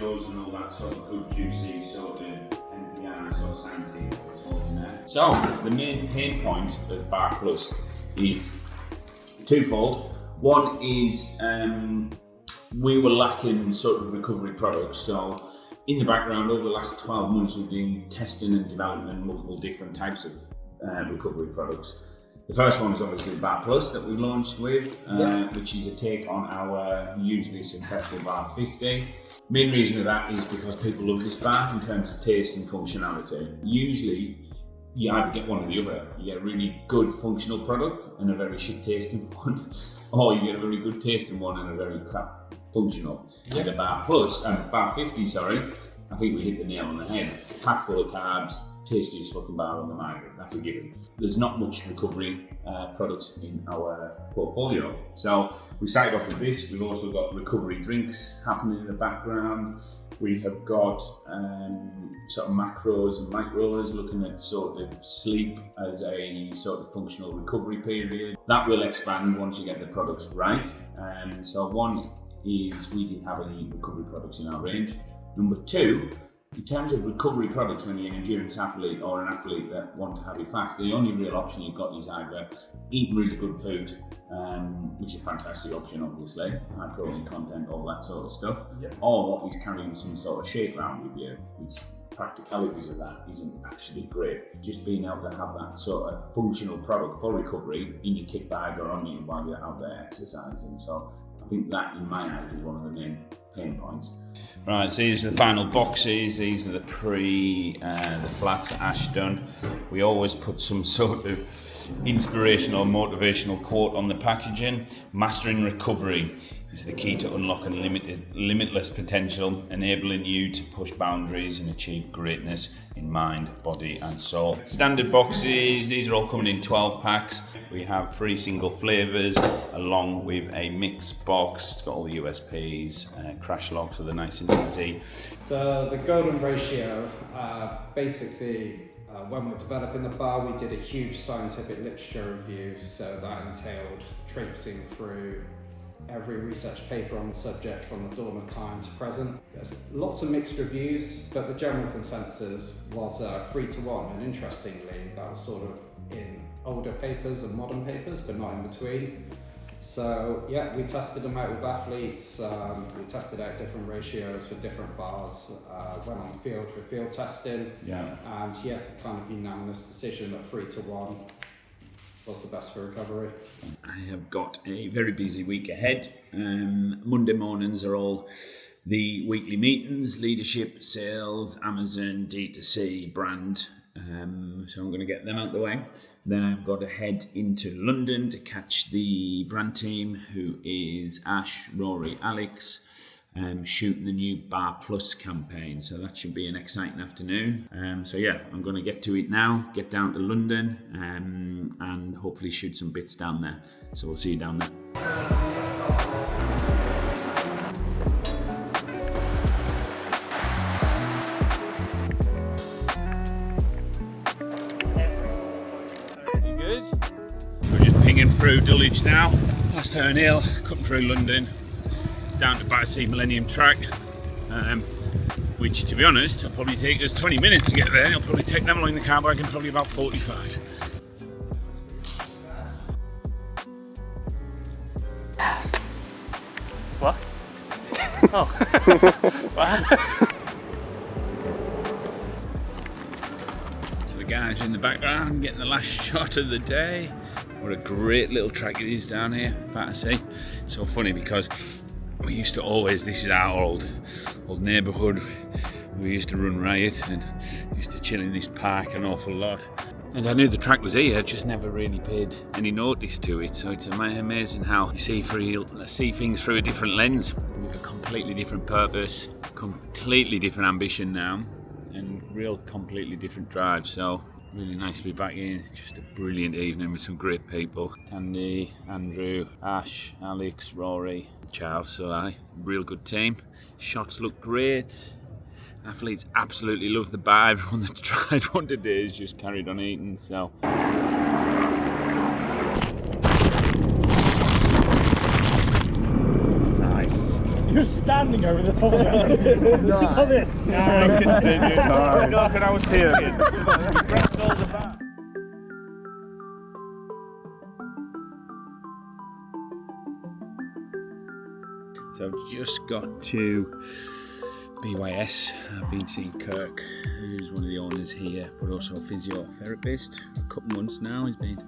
ratios and all that sort of good juicy sort of NPR sort of science data that's all in there. So the main pain point of Bar Plus is twofold. One is we were lacking sort of recovery products. So in the background, over the last 12 months, we've been testing and developing multiple different types of recovery products. The first one is obviously Bar Plus that we launched with, which is a take on our usually successful Bar 50. Main reason of that is because people love this bar in terms of taste and functionality. Usually, you either get one or the other. You get a really good functional product and a very shit tasting one, or you get a very good tasting one and a very crap functional. And the Bar Plus, Bar 50, sorry, I think we hit the nail on the head. Packed full of carbs, tastiest fucking bar on the market, that's a given. There's not much recovery products in our portfolio. So we started off with this. We've also got recovery drinks happening in the background. We have got sort of macros and micros looking at sort of sleep as a sort of functional recovery period. That will expand once you get the products right. So one is we didn't have any recovery products in our range. Number two, in terms of recovery products, when you're an endurance athlete or an athlete that want to have it fast, the only real option you've got is either eat really good food, which is a fantastic option obviously, high protein content, all that sort of stuff, or is carrying some sort of shake around with you, which practicalities of that isn't actually great. Just being able to have that sort of functional product for recovery in your kit bag or on you while you're out there exercising. So I think that, in my eyes, is one of the main pain points. Right, so these are the final boxes. These are the the flats Ash done. We always put some sort of inspirational, motivational quote on the packaging. Mastering recovery is the key to unlocking limitless potential, enabling you to push boundaries and achieve greatness in mind, body and soul. Standard boxes, these are all coming in 12 packs. We have 3 single flavours along with a mix box. It's got all the USPs, crash locks, so they're nice and easy. So the golden ratio, basically when we're developing the bar, we did a huge scientific literature review, so that entailed traipsing through every research paper on the subject from the dawn of time to present. There's lots of mixed reviews, but the general consensus was 3-to-1, and interestingly, that was sort of in older papers and modern papers, but not in between. So yeah, we tested them out with athletes, we tested out different ratios for different bars, went on the field for field testing, and kind of unanimous decision that 3-to-1 was the best for recovery. I have got a very busy week ahead. Monday mornings are all the weekly meetings, leadership, sales, Amazon, D2C, brand. So I'm going to get them out of the way. Then I've got to head into London to catch the brand team, who is Ash, Rory, Alex, shooting the new Bar Plus campaign. So that should be an exciting afternoon. So yeah, I'm going to get to it now, get down to London, and hopefully shoot some bits down there. So we'll see you down there. We're just pinging through Dulwich now, past Herne Hill, cutting through London, down to Battersea Millennium Track, which, to be honest, will probably take us 20 minutes to get there. It'll probably take them along the car park in probably about 45. What? Oh. What? So the guys are in the background getting the last shot of the day. What a great little track it is down here, Battersea. It's so funny because we used to always, this is our old neighbourhood, we used to run riot and used to chill in this park an awful lot. And I knew the track was here, just never really paid any notice to it. So it's amazing how you see things through a different lens, with a completely different purpose, completely different ambition now, and real completely different drive. So really nice to be back in. Just a brilliant evening with some great people. Andy, Andrew, Ash, Alex, Rory, Charles, so real good team. Shots look great. Athletes absolutely love the bar. Everyone that's tried one today has just carried on eating, so. Nice. You're standing over the top of it. Just like this. No, continue. Look, and I was here. You grabbed all the back. So I've just got to BYS. I've been seeing Kirk, who's one of the owners here, but also a physiotherapist for a couple months now. He's been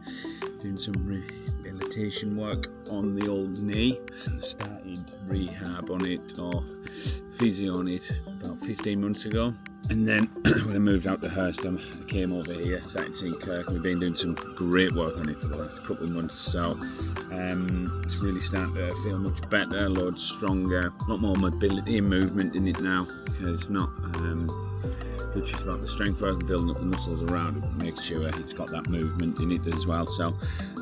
doing some rehabilitation work on the old knee. Started rehab on it, or physio on it, about 15 months ago. And then when I moved out to Hurst, I came over here, started seeing Kirk, and we've been doing some great work on it for the last couple of months. So it's really starting to feel much better, a lot stronger, a lot more mobility and movement in it now. It's not just about the strength work and building up the muscles around it, but make sure it's got that movement in it as well. So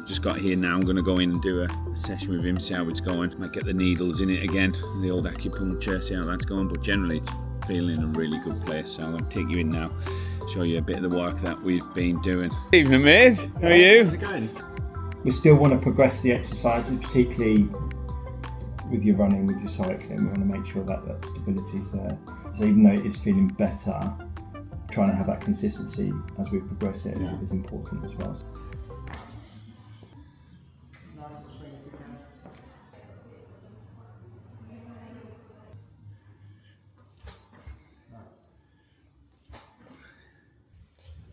just got here now. I'm going to go in and do a session with him, see how it's going. Might get the needles in it again, the old acupuncture, see how that's going. But generally it's feeling in a really good place. So I'm going to take you in now, show you a bit of the work that we've been doing. Evening, mate. How are you? How's it going? We still want to progress the exercises, particularly with your running, with your cycling. We want to make sure that that stability is there. So even though it is feeling better, trying to have that consistency as we progress it is important as well.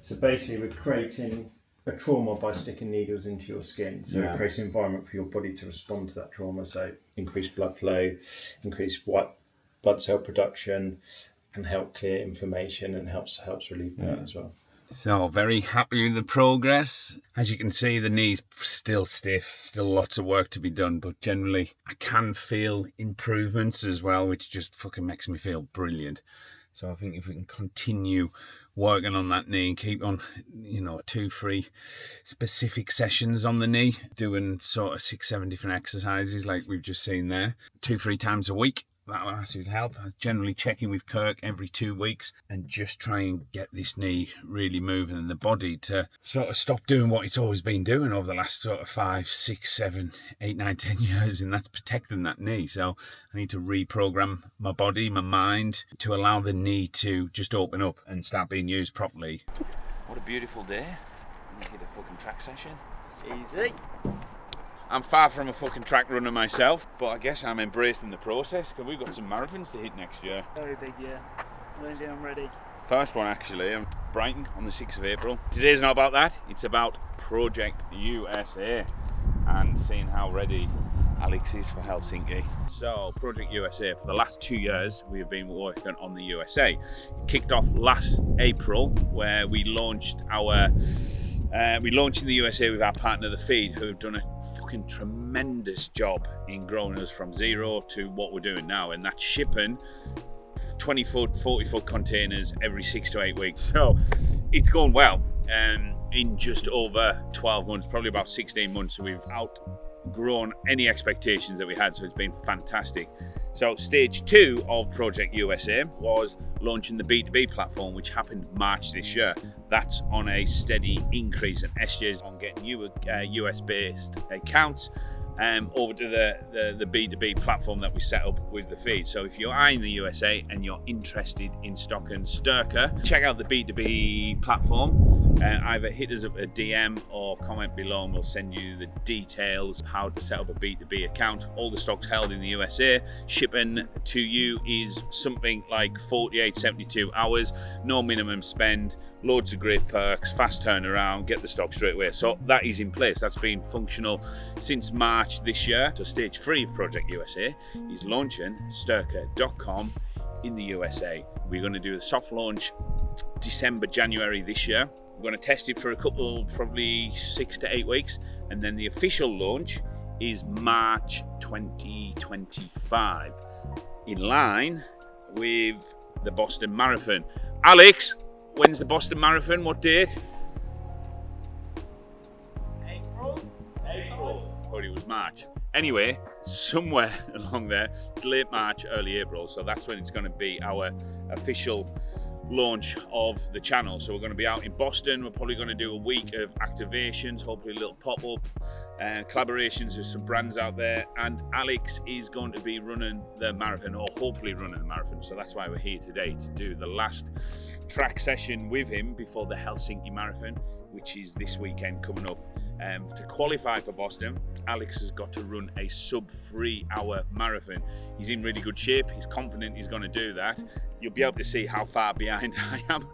So basically we're creating a trauma by sticking needles into your skin. So it creates an environment for your body to respond to that trauma. So increased blood flow, increased white blood cell production, can help clear inflammation and helps relieve pain as well. So very happy with the progress. As you can see, the knee's still stiff, still lots of work to be done, but generally I can feel improvements as well, which just fucking makes me feel brilliant. So I think if we can continue working on that knee and keep on, 2-3 specific sessions on the knee, doing sort of 6-7 different exercises like we've just seen there, 2-3 times a week, that'll absolutely help. Generally checking with Kirk every 2 weeks and just try and get this knee really moving and the body to sort of stop doing what it's always been doing over the last sort of 5, 6, 7, 8, 9, 10 years, and that's protecting that knee. So I need to reprogram my body, my mind, to allow the knee to just open up and start being used properly. What a beautiful day. I'm gonna hit a fucking track session. Easy. I'm far from a fucking track runner myself, but I guess I'm embracing the process because we've got some marathons to hit next year. Very big year. Lindsay, I'm ready. First one actually, Brighton on the 6th of April. Today's not about that, it's about Project USA and seeing how ready Alex is for Helsinki. So Project USA, for the last 2 years we have been working on the USA. It kicked off last April where we launched in the USA with our partner The Feed, who have done a fucking tremendous job in growing us from zero to what we're doing now, and that's shipping 20-foot, 40-foot containers every 6 to 8 weeks. So it's going well. In just over 12 months, probably about 16 months, we've outgrown any expectations that we had, so it's been fantastic. So stage 2 of Project USA was launching the B2B platform, which happened March this year. That's on a steady increase, and SJ's on getting new US-based accounts over to the B2B platform that we set up with The Feed. So if you are in the USA and you're interested in stocking STYRKR, check out the B2B platform. Either hit us up a DM or comment below and we'll send you the details of how to set up a B2B account. All the stock's held in the USA. Shipping to you is something like 48, 72 hours, no minimum spend, loads of great perks, fast turnaround, get the stock straight away. So that is in place. That's been functional since March this year. So stage 3 of Project USA is launching STYRKR.com in the USA. We're going to do a soft launch December, January this year. We're going to test it for a couple, probably 6 to 8 weeks, and then the official launch is March 2025, in line with the Boston Marathon. Alex, when's the Boston Marathon? What date? April. Thought it was March. Anyway, somewhere along there, it's late March, early April, so that's when it's going to be our official launch of the channel. So we're going to be out in Boston. We're probably going to do a week of activations, hopefully a little pop-up, collaborations with some brands out there. And Alex is going to be running the marathon, or hopefully running the marathon. So that's why we're here today, to do the last track session with him before the Helsinki Marathon, which is this weekend coming up. To qualify for Boston, Alex has got to run a sub 3 hour marathon. He's in really good shape. He's confident he's going to do that. You'll be able to see how far behind I am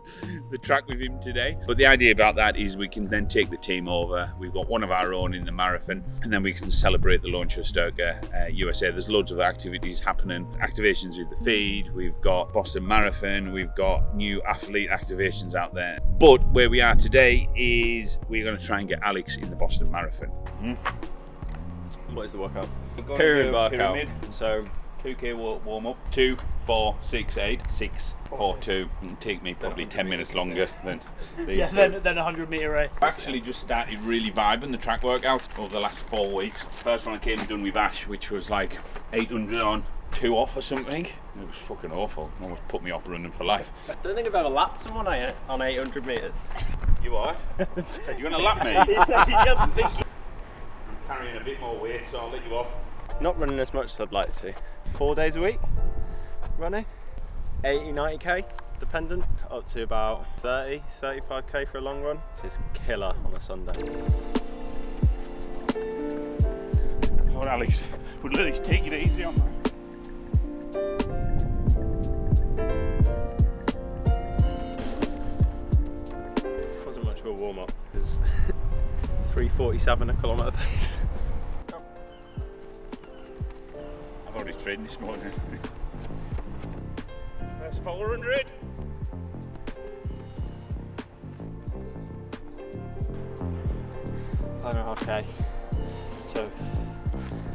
the track with him today. But the idea about that is we can then take the team over. We've got one of our own in the marathon, and then we can celebrate the launch of STYRKR USA. There's loads of activities happening. Activations with the feed. We've got Boston Marathon. We've got new athlete activations out there. But where we are today is we're going to try and get Alex in the Boston Marathon. What is the workout? Pyramid workout. Pyramid. So 2K warm up. 2, 4, 6, 8, 6, 4, 2. It'll take me probably 10 minutes longer than these. Yeah, then 100 metre race. I've actually just started really vibing the track workouts over the last 4 weeks. First one I came and done with Ash, which was like 800 on, 2 off or something. It was fucking awful. Almost put me off running for life. I don't think I've ever lapped someone on 800 metres. You what? You gonna lap me? He said he doesn't think I'm carrying a bit more weight, so I'll let you off. Not running as much as I'd like to. 4 days a week running, 80, 90k dependent, up to about 30, 35k for a long run, which is killer on a Sunday. Come on, Alex, would at least take it easy on me. Wasn't much of a warm up, it was 3:47 a kilometre pace. I've already trained this morning. First 400. Okay, so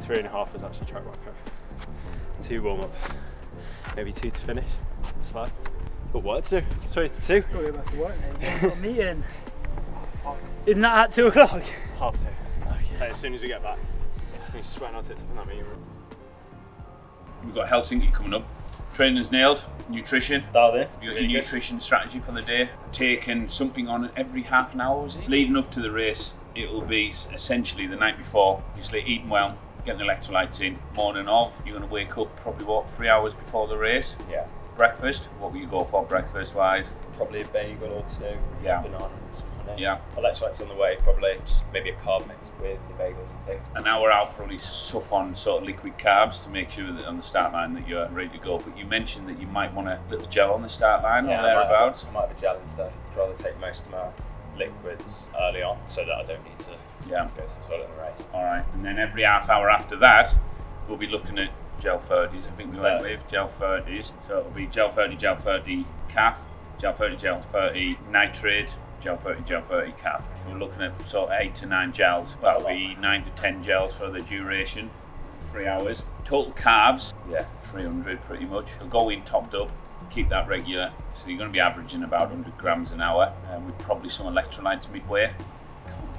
3.5 was actually track workout. 2 warm up, maybe 2 to finish, slow. But what to do? It's 3 to 2. Gotta go back to work now. You've got a meeting. Isn't that at 2 o'clock? 1:30. Okay. So as soon as we get back, we sweating our tits up in that meeting room. We've got Helsinki coming up. Training's nailed. Nutrition. There. You got your nutrition strategy for the day. Taking something on every half an hour, is it? Leading up to the race, it'll be essentially the night before. Obviously eating well, getting the electrolytes in. Morning of, you're going to wake up probably 3 hours before the race. Yeah. Breakfast, what will you go for breakfast wise? Probably a bagel or 2. Yeah. Banana. Something. Yeah. Electrolytes on the way, probably just maybe a carb mix with the bagels and things. An hour out, probably sup on sort of liquid carbs to make sure that on the start line that you're ready to go. But you mentioned that you might want a little gel on the start line or thereabouts. I might have a gel instead. I'd rather take most of my liquids early on so that I don't need to go so well in the race. Alright, and then every half hour after that, we'll be looking at gel 30s. I think we went with gel 30s. So it'll be gel 30 calf, gel 30 nitrate, gel 30 calf. We're looking at sort of 8 to 9 gels. That'll be 9 to 10 gels for the duration, 3 hours. Total carbs, 300 pretty much. We'll go in topped up, keep that regular. So you're going to be averaging about 100 grams an hour, with probably some electrolytes midway.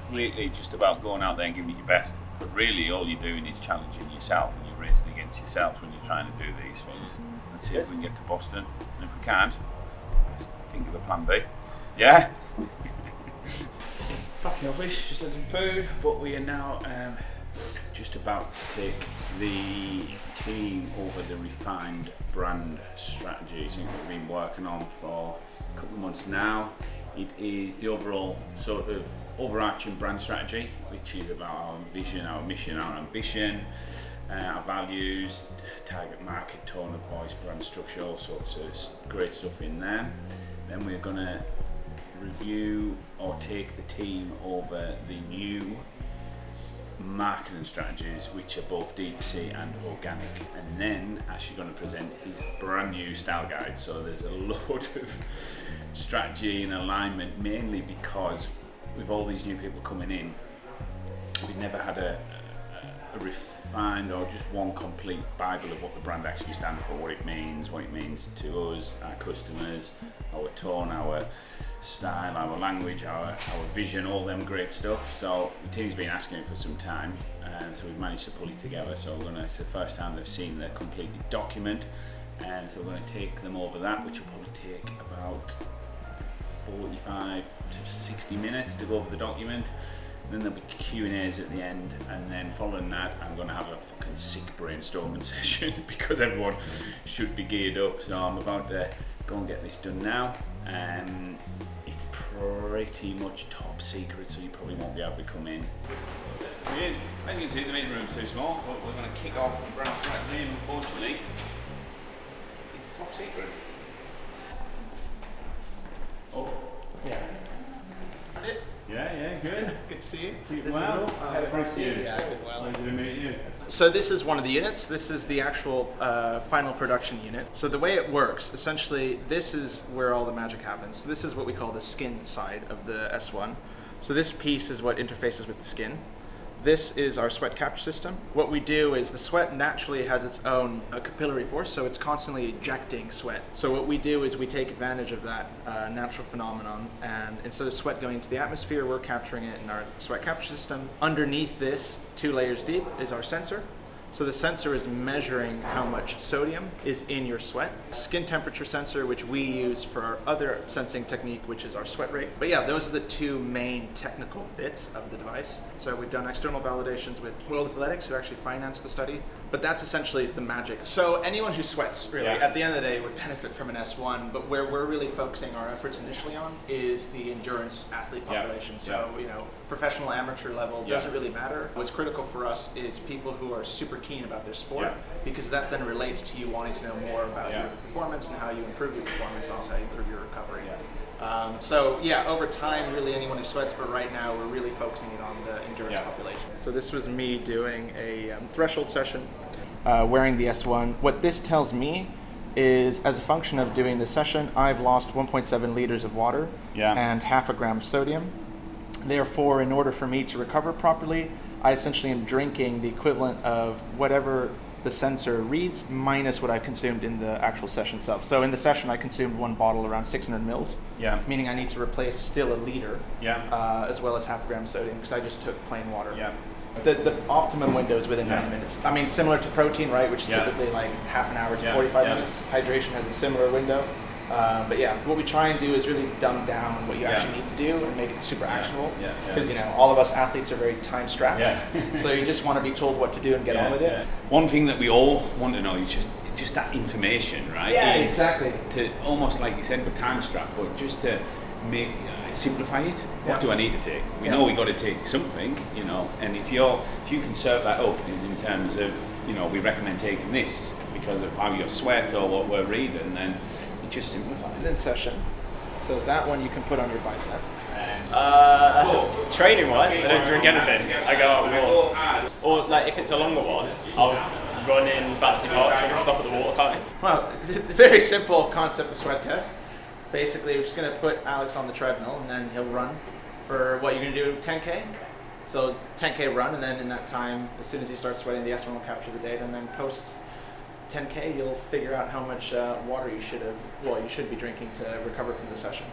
Completely just about going out there and giving it your best. But really all you're doing is challenging yourself, and you're racing against yourself when you're trying to do these things. Let's see if we can get to Boston, and if we can't, let's think of a plan B. Yeah? Back in the office, just had some food, but we are now just about to take the team over the refined brand strategy. Something we've been working on for a couple of months now. It is the overall sort of overarching brand strategy, which is about our vision, our mission, our ambition, our values, target market, tone of voice, brand structure, all sorts of great stuff in there. Then we're going to review or take the team over the new marketing strategies, which are both D2C and organic, and then Ash is going to present his brand new style guide. So there's a load of strategy and alignment, mainly because with all these new people coming in, we've never had a refined or just one complete Bible of what the brand actually stands for, what it means to us, our customers, our tone, our style, our language, our vision, all them great stuff. So the team's been asking for some time, so we've managed to pull it together. So it's the first time they've seen the complete document, and so we're going to take them over that, which will probably take about 45 to 60 minutes to go over the document. Then there'll be Q&As at the end, and then following that I'm going to have a fucking sick brainstorming session because everyone should be geared up. So I'm about to go and get this done now. It's pretty much top secret, so you probably won't be able to come in. As you can see, the meeting room's too small, but we're going to kick off the brown track lane. Unfortunately, it's top secret. Oh, Yeah. yeah, good. Good to see you. Keeping well. Nice to meet you. Yeah, good well. Pleasure to meet you. So this is one of the units. This is the actual final production unit. So the way it works, essentially, this is where all the magic happens. So this is what we call the skin side of the S1. So this piece is what interfaces with the skin. This is our sweat capture system. What we do is the sweat naturally has its own capillary force, so it's constantly ejecting sweat. So what we do is we take advantage of that natural phenomenon, and instead of sweat going into the atmosphere, we're capturing it in our sweat capture system. Underneath this, 2 layers deep, is our sensor. So the sensor is measuring how much sodium is in your sweat. Skin temperature sensor, which we use for our other sensing technique, which is our sweat rate. But yeah, those are the 2 main technical bits of the device. So we've done external validations with World Athletics, who actually financed the study. But that's essentially the magic. So anyone who sweats, really, at the end of the day, would benefit from an S1. But where we're really focusing our efforts initially on is the endurance athlete population. So, you know, professional, amateur level, doesn't really matter. What's critical for us is people who are super keen about their sport, because that then relates to you wanting to know more about your performance and how you improve your performance, and also how you improve your recovery. So yeah, over time, really anyone who sweats, but right now we're really focusing it on the endurance population. So this was me doing a threshold session, wearing the S1. What this tells me is, as a function of doing this session, I've lost 1.7 liters of water and half a gram of sodium. Therefore, in order for me to recover properly, I essentially am drinking the equivalent of whatever the sensor reads minus what I consumed in the actual session itself. So in the session, I consumed 1 bottle around 600 mils, meaning I need to replace still a liter, as well as half a gram of sodium, because I just took plain water. The optimum window is within 90 minutes. I mean, similar to protein, right, which is typically like half an hour to 45 minutes. Hydration has a similar window. But yeah, what we try and do is really dumb down what you actually need to do and make it super actionable. Because you know, all of us athletes are very time strapped. So you just want to be told what to do and get on with it. One thing that we all want to know is just that information, right? Exactly. To almost like you said, with time strapped, but just to make simplify it. What do I need to take? We know we got to take something, you know. And if you can serve that up, is in terms of, you know, we recommend taking this because of how you sweat or what we're reading, then it just simplifies. It's in session, so that one you can put on your bicep. Training wise, I don't drink anything. I go out with water. Or like if it's a longer one, I'll run in Battersea Park so I can stop at the water fountain. Well, it's a very simple concept of sweat test. Basically, we're just going to put Alex on the treadmill, and then he'll run for what you're going to do, 10K. So 10K run, and then in that time, as soon as he starts sweating, the S1 will capture the data, and then post 10K, you'll figure out how much water you should be drinking to recover from the session.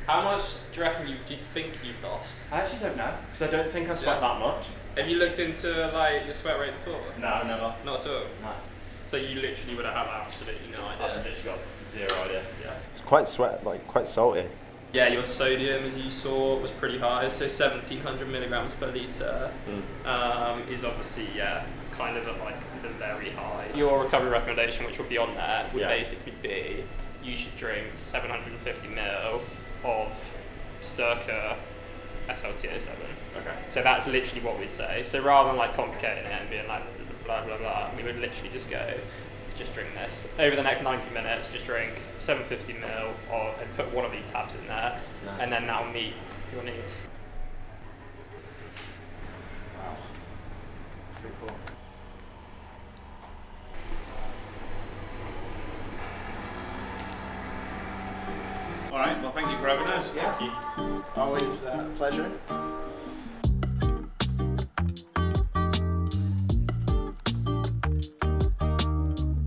How much do you reckon you think you've lost? I actually don't know, because I don't think I sweat that much. Have you looked into like your sweat rate before? No, never. Not at all? No. So you literally would have had absolutely no idea? I've literally got zero idea. It's quite salty. Yeah, your sodium, as you saw, was pretty high, so 1700 milligrams per litre is obviously, kind of at like the very high. Your recovery recommendation, which will be on there, would basically be you should drink 750 ml of STYRKR SLTA7. Okay. So that's literally what we'd say. So rather than like complicating it and being like blah blah blah, we would literally just go, just drink this. Over the next 90 minutes, just drink 750 ml and put one of these tabs in there, and then that'll meet your needs. Wow. Pretty cool. All right. Well, thank you for having us. Yeah. Always a pleasure.